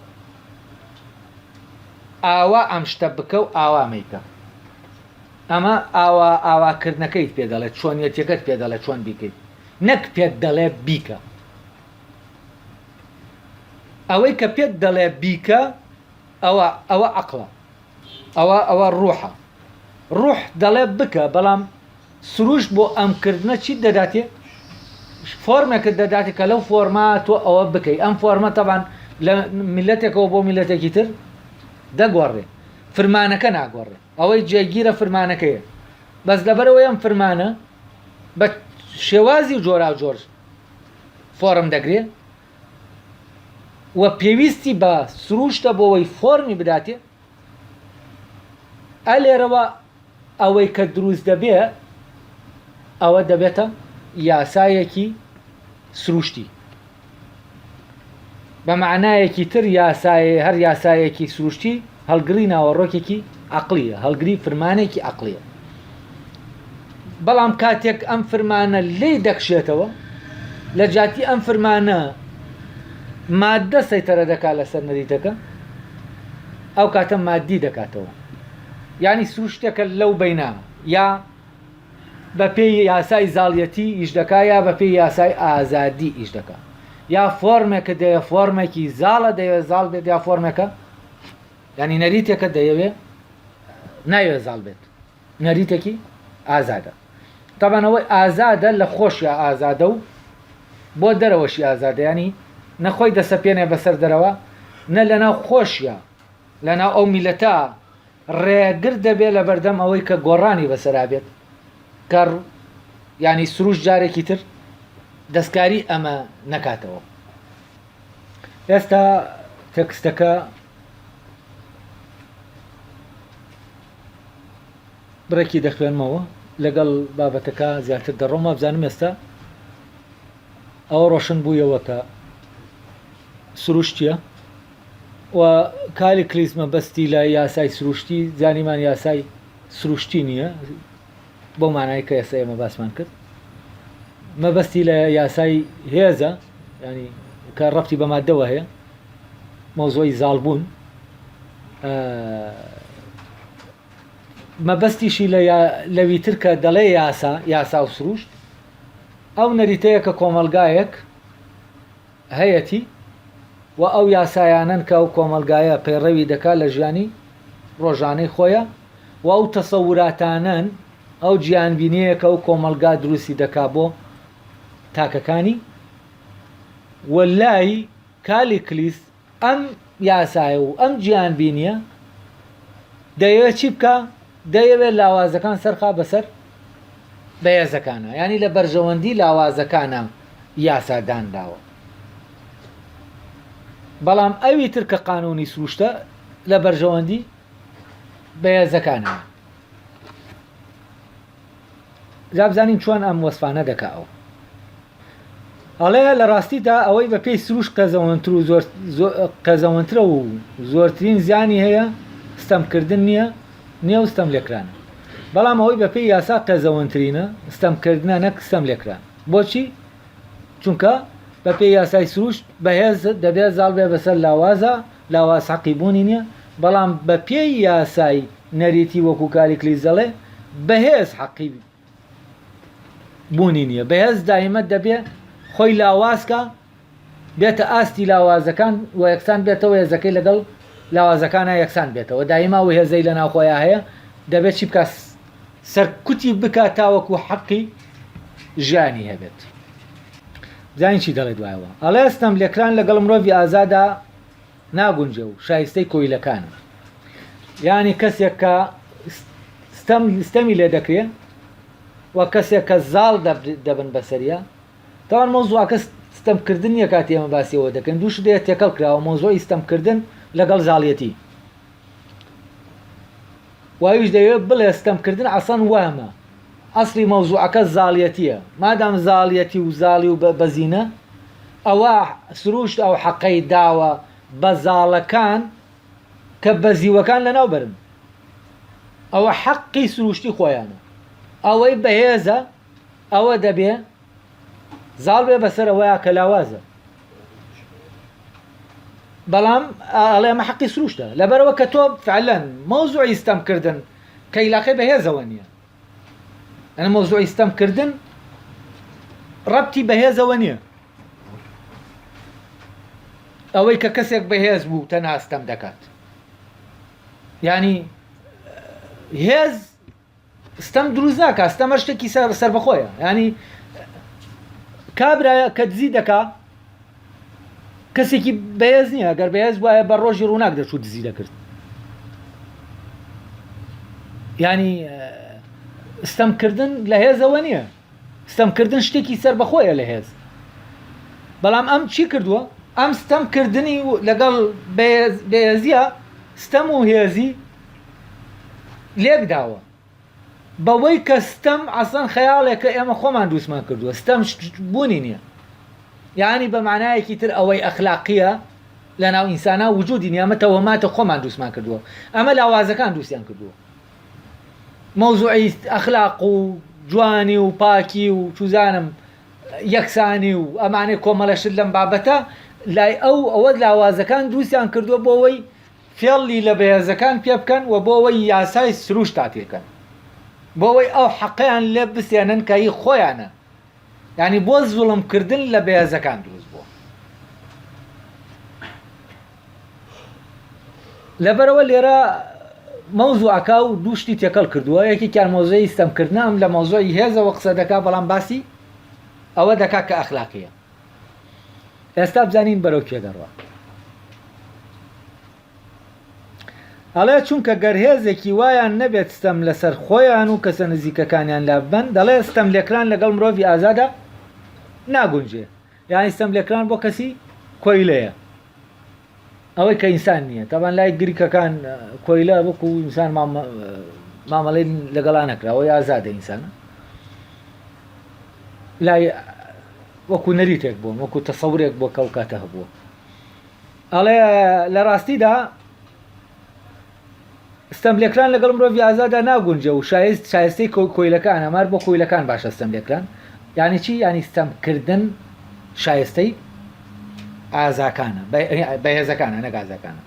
ئاوا ئەم شتە بکە و ئاوا مەیکە ئەمە ئاواکردنەکەیت پێ دەڵێت چۆنیەتیەکەت پێ دەڵێت چۆن بیکەیت نەک پێت دەڵێ بیکە. ئەوەی کە پێت دەڵێ بیکە ئەوە عەقڵە ئەوە ڕوحە ڕوح دەڵێ بکە بەڵام سروش بۆ ئەمکردنە چیت دەداتێ فۆرمێکت دەداتێ کە لەو فۆرما تۆ ئەوە بکەی ئەم فۆرمە تەبان لە میلەتێکەوە بۆ میلەتێکی تر دەگۆڕێ فرمانەکە ناگۆڕێ ئەوەی جێگیرە فرمانەکەیە بەس لەبەرەوەی ئەم فرمانە بە شێوازی جۆرا و جۆر فۆرم دەگرێ و پێویستی بە سروشتە بۆەوەی فۆرمی بداتێ ئەلێرەوە ئەوەی کە دروست دەبێ ئەوە دەبێتە یاسایەکی سروشتی بە معنایەکی تر هەر یاسایەکی سروشتی هەڵگری ناوەڕۆکێکی عەقلیە هەڵگری فرمانێکی عەقلیە. بەڵام کاتێک ئەم فرمانە لێی دەکشێتەوە لە جاتی ئەم فرمانە مادە سەیتەرە دەکات لەسەر نەریتەکە ئەو کاتە مادی دەکاتەوە یعنی سروشتێکە لەو بەینا یا بە پێی یاسای زاڵیەتی ئیش دەکا یا بە پێی یاسای ئازادی ئیش دەکا یا فۆرمێکە دەیە فۆرمێکی زاڵە دەیەوێت زاڵ بێت یا فۆرمێکە ینی نەریتێکە دەیەوێت ناوێت زاڵ بێت نەریتێکی ئازادە. تەبەنەوەی ئازادە لە خۆشیە ئازادە و بۆ دەرەوەشی ئازادە ینی نەخۆی دەسەپێنێ بەسەر دەرەوە نە لەناو خۆشیە لەناو ئەو میلەتە ڕێگر دەبێت لە بەردەم ئەوەی کە گۆڕانی بەسەرا بێت کار ینی سروش جارێکی تر دەستکاری ئەمە نەکاتەوە. ئێستا تێکستەکە بڕێکی دەخوێنمەوە لەگەڵ بابەتەکە زیاتر دەڕۆمە بزانم ئێستا ئەوە ڕۆشن بوویەوە کە سروشتیە و کاری کلیسمە بەستی لە یاسای سروشتی زانیمان یاسای سروشتی نییە بۆ مانای کە ئێستا ئێمە باسمان کرد مەبەستی لە یاسای هێزە ینی کە ڕەبتی بە مادەوە هەیە مەوزۆی زاڵبوون مەبەستیشی لەویتر کە دەڵێ یاسا و سروشت ئەو نەریتەیە کە کۆمەلگایەک هەیەتی و ئەو یاسایانن کە ئەو کۆمەلگایە پەیڕەوی دەکات لە ژیانی ڕۆژانەی خۆیە و ئەو تەسەوراتانن ئەو گیانبینیەیە کە ئەو کۆمەلگا دروستی دەکات بۆ تاکەکانی وەلای کالی کلیس ئەم یاسایە و ئەم گیانبینیە دەیەوێت چی بکە دەیەوێت لاوازەکان سەرخا بەسەر بەهێزەکانە ینی لە بەرژەوەندی لاوازەکانە یاسادانداوە بەڵام ئەوی تر کە قانونی سروشتە لە بەرژەوەندی بەهێزەکانە جا بزانین چۆن ئەم وەسفانە دەکاوە. ئەڵێ لە ڕاستیدا ئەوەی بە پێی سروش قەزەوەندترە و زۆرترین زیانی هەیە ستەمکردن نییە نێو ستەم لێکرانە بەڵام ئەوەی بە پێی یاسا قەزەوەندترینە ستەمکردنە نەک ستەم لێکران. بۆچی؟ چونکە بە پێی یاسای سروشت بەهێز دەبێت زاڵ بێ بەسەر لاوازە لاواز حەقی بوونی نییە، بەڵام بە پێی یاسای نەریتی وەکو کاریکلی زەڵێ بەهێز حەقی بوونی نییە. بەهێز دایمەت دەبێ خۆی لاوازکە بێتە ئاستی لاوازەکان و یەکسان بێتەوە، هێزەکەی لەگەڵ لاوازەکانە یەکسان بێتەوە. دایما و هێزەی لە ناوخۆیان هەیە دەبێت چی بکە سەرکوتی بکات تاوەکو حەقی ژیانی هەبێت. زانین چی دەڵێ دوایەوە ئەڵێ ئەستەم لێکران لەگەڵ مرۆڤی ئازادا ناگونجێ و شایستەی کۆیلەکانە. یعنی کەسێک کە ستەمی لێ دەکرێت و کەسێک کە زاڵ دەبن بەسەریە. تاوان مۆزوعەکە ستەمکردن نیە کاتی ئێمە باسیەوە دەکەن، دووش دێت تێکەڵ کراوە مۆزۆی ستەمکردن لەگەڵ زاڵیەتی. وایش دەوێت بڵێ ستەمکردن عەسەن وەهمە، ئەسڵی مەوزوعەکە زاڵیەتیە. مادام زاڵیەتی و زاڵی و بەزینە ئەوە سروشت ئەو حەقەی داوە بە زاڵەکان کە بەزیوەکان لەناو بەرن. ئەوە حەقی سروشتی خۆیانە. ئەوەی بەهێزە ئەوە دەبێ زاڵ بێ بەسەر ئەوەیە کە لاوازە. بەڵام ئەڵێ ئەمە حەقی سروشتە لەبەرەوە کە تۆ فعلەن مەوزوعی ستەمکردن کەیلاقەی بەهێزەوە نییە. ئەنە مەوزوعی ستەمکردن ڕەبتی بەهێزەوە نییە. ئەوەی کە کەسێک بەهێز بوو تەنها ستەم دەکات. یعنی هێز ستەم دروست ناکات، ستەمە شتێکی سەربەخۆیە. ینی کابرایە کە دزی دەکا کەسێکی بەهێز نییە، ئەگەر بەهێز وایە بە ڕۆژی ڕووناک دەچوو دزی دەکرد. ینی ستەمکردن لە هێزەوە نییە، ستەمکردن شتێکی سەربەخۆیە لە هێز. بەڵام ئەم چی کردووە؟ ئەم ستەمکردنی لەگەڵ بەهێزیە ستەم و هێزی لێک داوە بەوەی کە ستەم عەسەن خەیاڵێکە ئێمە خۆمان دروستمان کردووە. ستەم بوونی نییە، یعنی بە معنایەکی تر ئەوەی ئەخلاقیە لە ناو ئینسانە وجودی نییە، ئەمە تەوەماتە خۆمان دروستمان کردووە. ئەمە لاوازەکان دروستیان کردووە. مەوزوعی ئەخلاق و جوانی و پاکی و چوزانم یەکسانی و ئەمانەی کۆمەڵەشت لەم بابەتە لای ئەوە لاوازەکان دروستیان کردووە بۆ ئەوەی فێڵی لە بەهێزەکان پێ بکەن و بۆ ئەوەی یاسای سروش تاتێکەن، بۆ ئەوەی ئەو حەقیان لێ بسێنن کە هی خۆیانە. یعنی بۆ زوڵمکردن لە بەهێزەکان دروست بووە. لەبەرەوە لێرە مەوزوعەکە و دووشتی تێکەڵ کردووە. یەکێکیان مۆزوعی ستەمکردنە، ئەم لە مۆزوعی هێزەوە قسە دەکا، بەڵام باسی ئەوە دەکا کە ئەخلاقیە. ئێستا بزانین بەرەو کێ دەڕوا. ئەڵێ چونکە گەر هێزێکی وایان نەبێت ستەم لەسەر خۆیان و کەسە نزیکەکانیان لابن، دەڵێ ستەم لێکران لەگەڵ مرۆڤی ئازادا ناگونجێ. یانی ستەم لێکران بۆ کەسی کۆیلەیە، ئەوەی کە ئینسان نییە. تەبان لای گریکەکان کۆیلە وەکو ئینسان مامەڵەی لەگەڵا نەکرا، ئەوەی ئازادە ئینسانە. لای وەکو نەریتێک بووم، وەکو تەسەورێک بۆ کە ئەو کاتە هەبووە. ئەڵێ لە ڕاستیدا ستەم لێکران لەگەڵ مرۆڤی ئازادا ناگونجێ و شایستەی کۆیلەکان هەمار بۆ کۆیلەکان باشە ستەم لێکران. یعنی چی؟ یعنی ستەمکردن شایستەی ئازاکانە، بەهێزەکانە، نەک ئازاکانە.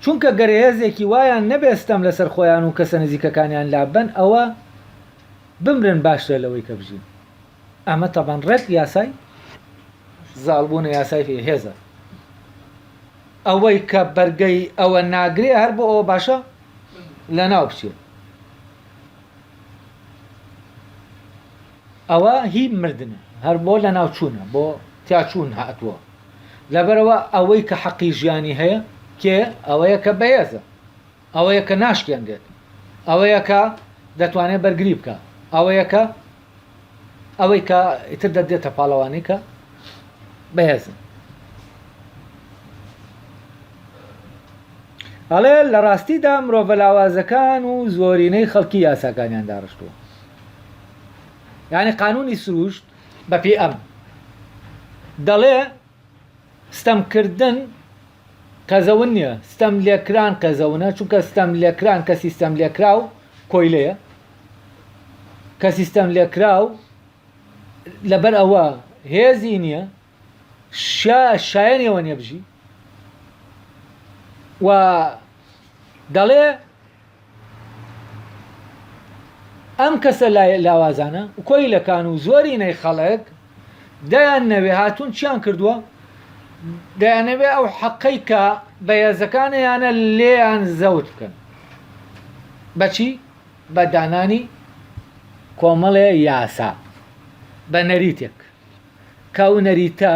چونکە گەر هێزێکی وایان نەبێ ستەم لەسەر خۆیان و کەسە نزیکەکانیان لابن، ئەوە بمرن باشترە لەوەی کە بژین. ئەمە تەبان ڕێک یاسای زاڵبوونە یاسای هێزە. ئەوەی کە بەرگەی ئەوە ناگرێ هەر بۆ ئەوە باشە لە ناو بچێت. ئەوە هی مردنە، هەر بۆ لە ناو چوونە، بۆ تیاچوون هاتووە. لەبەرەوە ئەوەی کە حەقی ژیانی هەیە کێ؟ ئەوەیە کە بەهێزە، ئەوەیە کە ناشکێنرێت، ئەوەیە کە دەتوانێت بەرگری بکە، ئەوەیە کە ئەوەی کە ئیتر دەدێتە پاڵەوانی کە بەهێزن. ئەڵێ لە ڕاستیدا مرۆڤە لاوازەکان و زۆرینەی خەڵکی یاساکانیان داڕشتووە. یعنی قانونی سروشت بە پێی ئەم دەڵێ ستەمکردن قەزەون نییە، ستەم لێکران قەزەونە، چونکە ستەم لێکران کە سیستەم لێکراو کۆیلەیە، کە سیستەم لێکراو لەبەر ئەوە هێزی نییە، شایەنیەوە نییە بژی، و دەڵێ ئەم کەسە لاوازانە و کۆیلەکان و زۆرینەی خەڵک دەیان نەوێ هاتوون چیان کردووە دەیانەوێ ئەو حەقەی کە بەهێزەکانیانە لێیان زەوت بکەن بەچی بە دانانی کۆمەڵێ یاسا بە نەریتێک کە ئەو نەریتە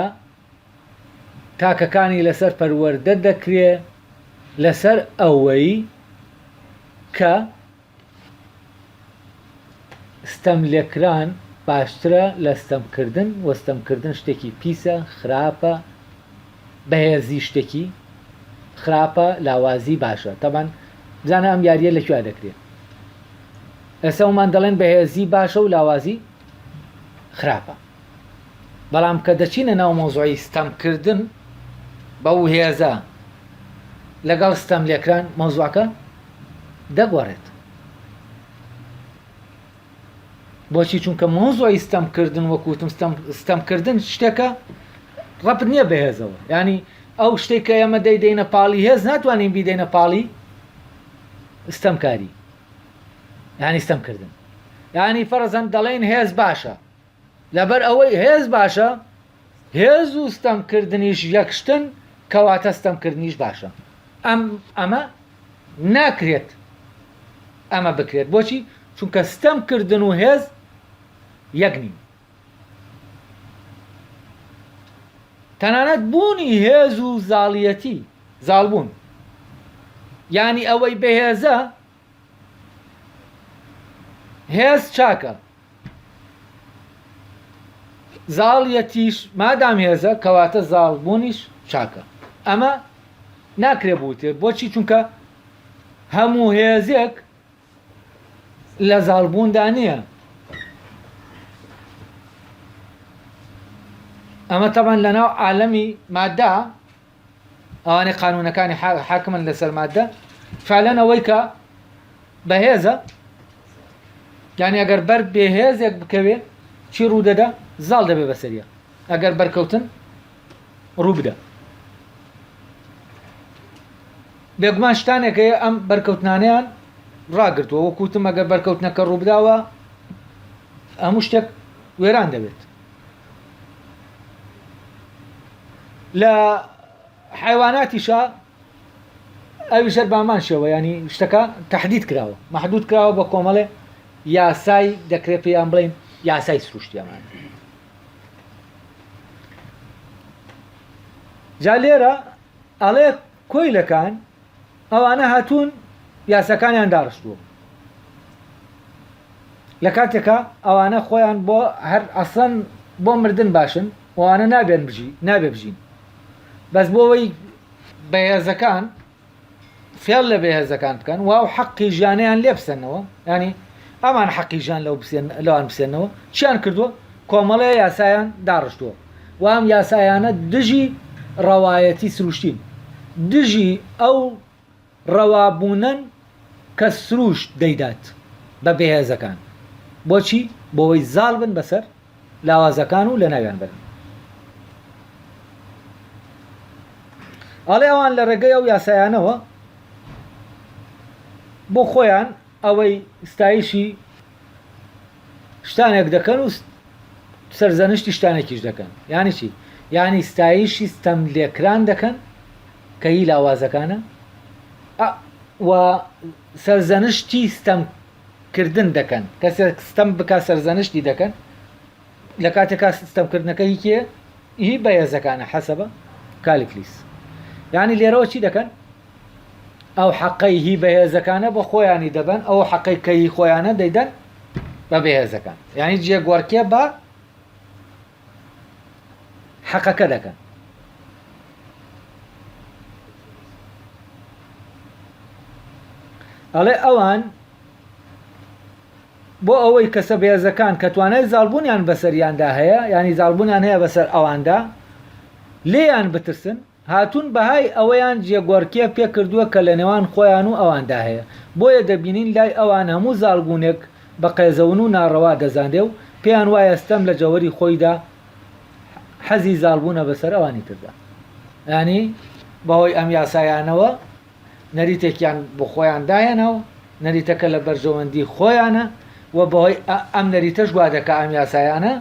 تاکەکانی لەسەر پەروەردە دەکرێ لەسەر ئەوەی کە ستەملێکران باشترە لە ستەمکردن و ستەمکردن شتێکی پیسە خراپە بەهێزی شتێکی خراپە لاوازی باشە تەبان بزانە ئەم یاریە لەکوێ دەکرێت ئێستا ومان دەڵێن بەهێزی باشە و لاوازی خراپە بەڵام کە دەچینە ناو مۆزوعی ستەمکردن بەو هێزە لەگەڵ ستەملێکران مۆزوعەکە دەگۆڕێت بۆچی چونکە مۆزوعی ستەمکردن وەکوتم ستەمکردن شتێکە ڕەبط نییە بەهێزەوە ینی ئەو شتێک کە ئێمە دەیدەینە پاڵی هێز ناتوانین بیدەینە پاڵی ستەمکاری ینی ستەمکردن ینی فەرەزەن دەڵێن هێز باشە لەبەر ئەوەی هێز باشە هێز و ستەمکردنیش یەکشتن کەواتە ستەمکردنیش باشە ئەمە ناکرێت ئەمە بکرێت بۆچی چونکە ستەمکردن و هێز یەک نین تەنانەت بوونی هێز و زاڵیەتی زاڵبوون ینی ئەوەی بەهێزە هێز چاکە زاڵیەتیش مادام هێزە کەواتە زاڵبوونیش چاکە ئەمە ناکرێ بووتێ بۆچی چونکە هەموو هێزێک لە زاڵبووندا نییە ئەمە تەبەن لەناو عالەمی مادە ئەوانەی قانونەکانی حاکمن لەسەر مادە فعلەن ئەوەی کە بەهێزە یعنی ئەگەر بەر بێهێزێک بکەوێ چی ڕوودەدا زاڵ دەبێ بەسەریە ئەگەر بەرکەوتن ڕوو بدە بێگومان شتانێکەیە ئەم بەرکەوتنانیان ڕاگرتووە وەکوتم ئەگەر بەرکەوتنەکە ڕووبداوە هەموو شتێک وێران دەبێت لە حیواناتیشە ئەویشەر بامان شێوە ینی شتەکە تەحدید کراوە مەحدود کراوە بە کۆمەڵێ یاسای دەکرێت پێیان بڵێن یاسای سروشتیامان جا لێرە ئەڵێ کۆیلەکان ئەوانە هاتوون یاسەکانیان داڕشتووە لە کاتێکە ئەوانە خۆیان بۆ هەر ئەسڵەن بۆ مردن باشن ئەوانە نابێ بژین بەس بۆەوەی بەهێزەکان فێڵ لە بەهێزەکان بکەن و ئەو حەقی ژیانیان لێ بسەنەوە ینی ئەمان حەقی ژیان لەوان بسێنەوە چیان کردووە کۆمەڵێ یاسایان داڕشتووە و ئەم یاسایانە دژی ڕەوایەتی سروشتین دژی ئەو ڕەوابوونن کە سروشت دەیدات بە بەهێزەکان بۆچی بۆەوەی زاڵ بن بەسەر لاوازەکان و لە ناویان بن ئەڵێ ئەوان لە ڕێگەی ئەو یاسایانەوە بۆ خۆیان ئەوەی ستایشی شتانێک دەکەن و سەرزەنشتی شتانێکیش دەکەن یانی چی یانی ستایشی ستەملێکران دەکەن کە هی لاوازەکانە و سەرزەنشتی ستەمکردن دەکەن کەسێک ستەم بکات سەرزەنشتی دەکەن لە کاتێکا ستەمکردنەکە هیکێ هی بەهێزەکانە حەسەبە کالیکلیس یعنی لێرەوە چی دەکەن ئەو حەقەی هی بەهێزەکانە بە خۆیانی دەبن ئەو حەقەی کە هی خۆیانە دەیدەن بە بەهێزەکان یعنی جێگوارکێ بە حەقەکە دەکەن ئەڵێ ئەوان بۆ ئەوەی کەسە بەهێزەکان کە توانای زاڵبوونیان بەسەریاندا هەیە ینی زاڵبوونیان هەیە بەسەر ئەواندا لێیان بترسن هاتوون بەهای ئەوەیان جێگۆڕکێ پێ کردووە کە لە نێوان خۆیان و ئەواندا هەیە بۆیە دەبینین لای ئەوان هەموو زاڵبوونێک بە قێزەون و ناڕەوا دەزاندێ و پێیان وایە ستەم لە جەوەری خۆیدا حەزی زاڵبوونە بەسەر ئەوانی تردا ینی بەهۆی ئەم یاسایانەوە نەریتێکیان بۆ خۆیان دایەنەوە نەریتەکە لە بەرژەوەندی خۆیانە و بەهۆی ئەم نەریتەش وا دەکە ئەم یاسایانە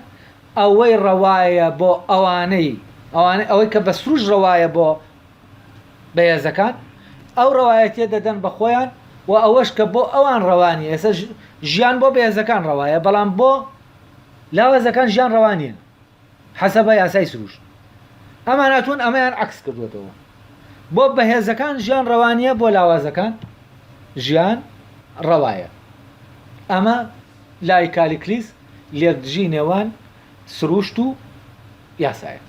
ئەوەی ڕەوایە بۆ ئەوەی کە بە سروش ڕەوایە بۆ بەهێزەکان ئەو ڕەوایەتیە دەدەن بە خۆیان و ئەوەش کە بۆ ئەوان ڕەوانی ئێستا ژیان بۆ بەهێزەکان ڕەوایە بەڵام بۆ لاوازەکان ژیان ڕەوانیە حەسەبە یاسای سروش ئەمان هاتوون ئەمەیان عەکس کردوێتەوە بۆ بەهێزەکان ژیان ڕەوانیە بۆ لاوازەکان ژیان ڕەوایە ئەمە لای کالیکلیس لێکدژی نێوان سروشت و یاسایە